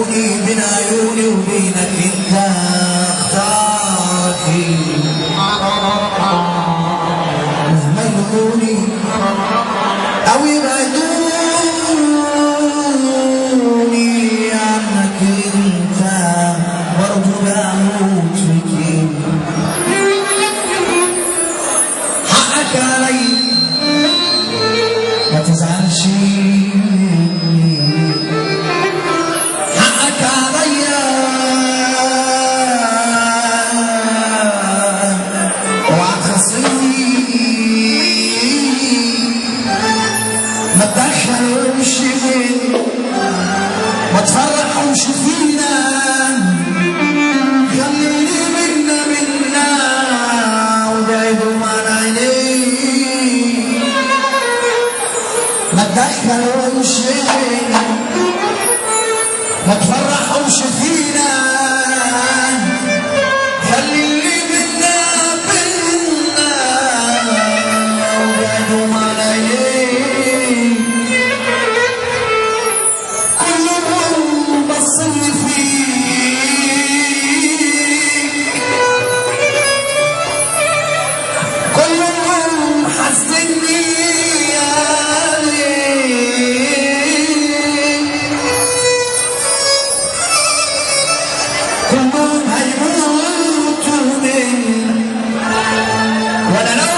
ملوني بين عيوني وبينك انت اختارتي ملوني او يبعدوني عنك انت برضو بموت فيك حقك علي ما تزعلش حقك عليا اوعى تخصمني ما تدخلهمش فينا ما تفرحهمش فينا خليني منا وبعدهم عن عينيك ما تدخلهمش فينا ما تفرحهمش فينا خليني منا وبعدهم عن عينيك كلهم بصني فيك كلهم حاسدني كلهم هيموتوا مني وانا لو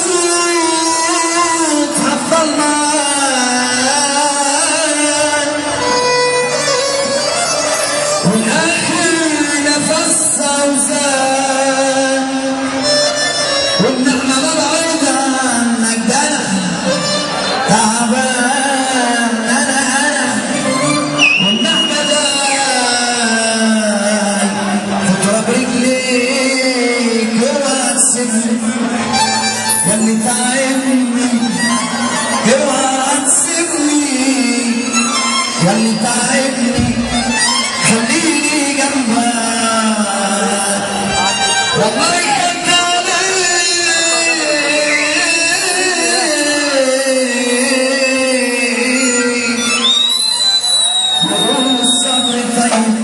هموت هفضل معاك والاخر نفس اوزان والنعمه ببعد عنك ده انا تعبان انا والنعمه برجليك اوعى تسيبني ياللي تعبني اوعى تسيبني ياللي تعبني خليني جنبك والله يحن عليك الصبر طيب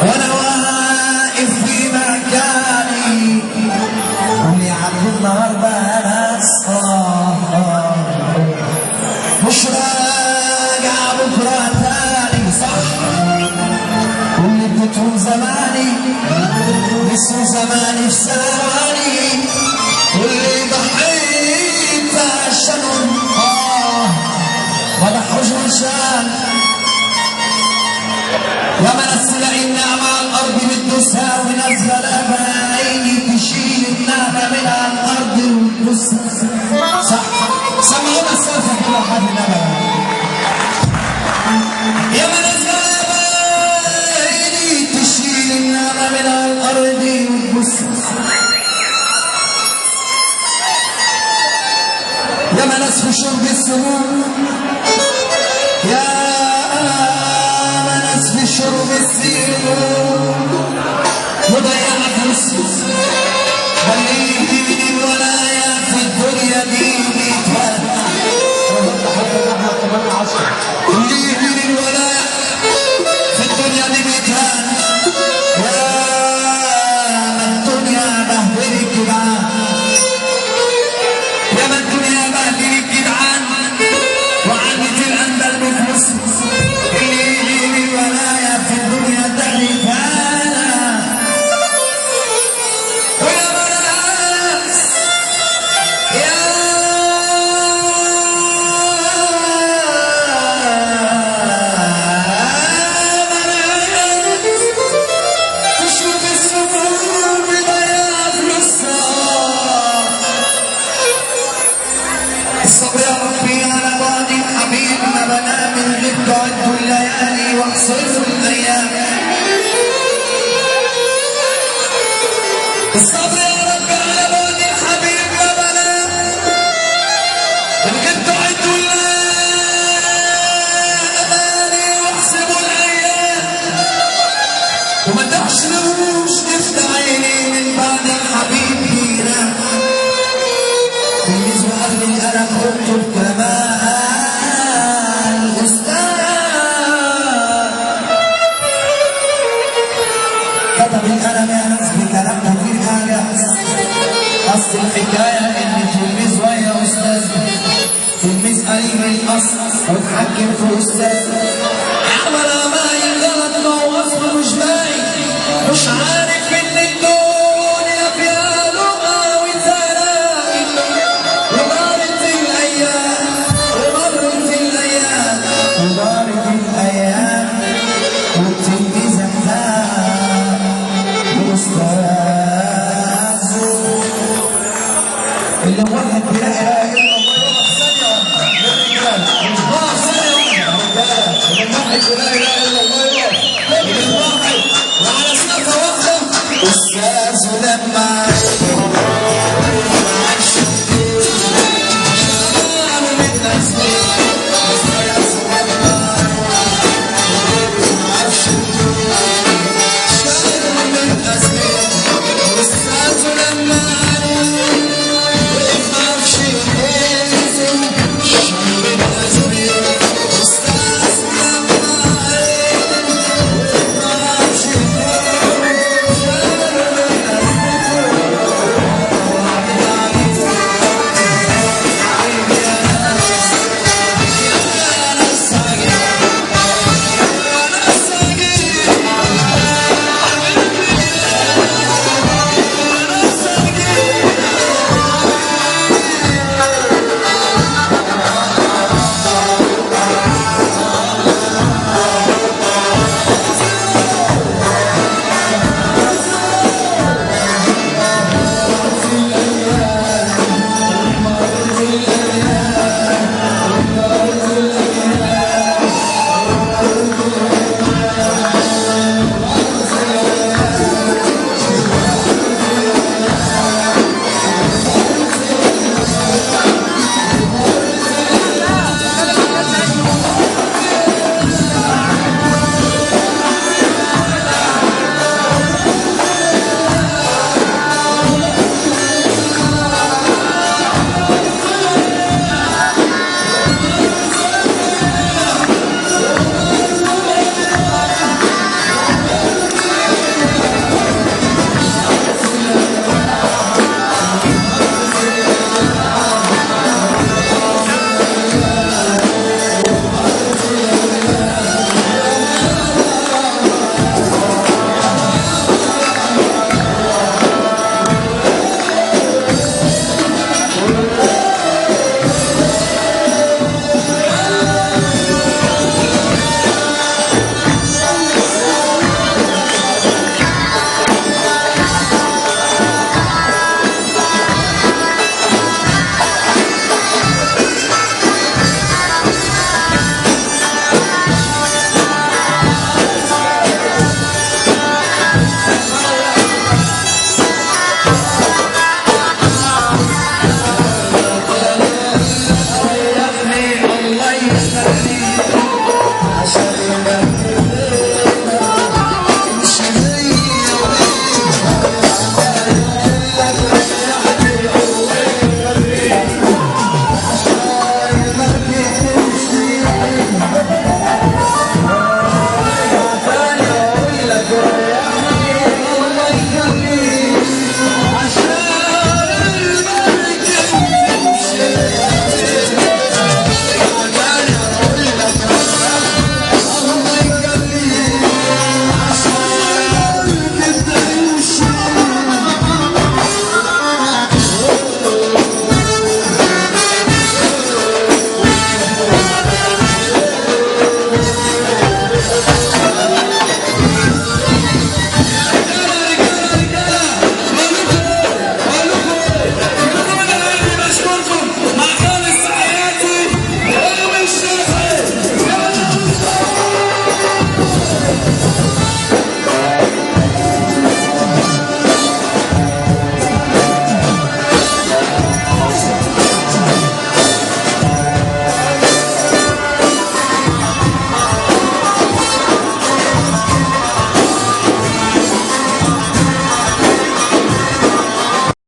وانا واقف في مكاني واللي عدوا النهار بقى مش راجع بكره تاني صح واللي اديتهم زماني نسوا زماني في ثواني واللي ضحيت عشانهم ما ضحوش عشان يا ما ناس تلاقي النعمة على الأرض بتدوسها ونازلة لبايني تشيل النعمة من على الأرض وتدوسها صح سمعونا السالفة كده لحد النعمة يا ما نازلة لبايني تشيل النعمة من على الأرض وتدوسها يا ما ناس في شرب السموم يا في شرب السيرون وضيع فلوسي خليني الولاية في الدنيا دي بيتهنى خليني الولاية في الدنيا دي بيتهنى يا ما الدنيا بهدلت جدعان يا ما الدنيا بهدلت جدعان وعنت الأندل بفلوسي ولاية في الدنيا تحرفانا ويا بناس يا بناس تشوف السموم بضياع فلوسها الصبر يا ربي على بعد الحبيب ما بنام من غير تعد الليالي واقصر الايام الصبر يا رب على بعد الحبيب يا بنام من غير تعد الليالي واحسبوا الايام وما تحشروش تفتح عيني من بعد الحبيب هنا بالنسبه لي انا كنت الحكاية إن تلميذ ويا أستاذ، تلميذ قريب الأصل واتحكم في أستاذ، عمل عمايل غلط ما هو أصله مش باين، مش عارف إن الدنيا فيها لقا وزلاء. ومرت الأيام ومرت الأيام ومرت الأيام والتلميذ احتاج لأستاذ اللي واحد بلا اله الا الله يقف ثانيه واحده، ثانيه واحده، اللي واحد بلا اله الا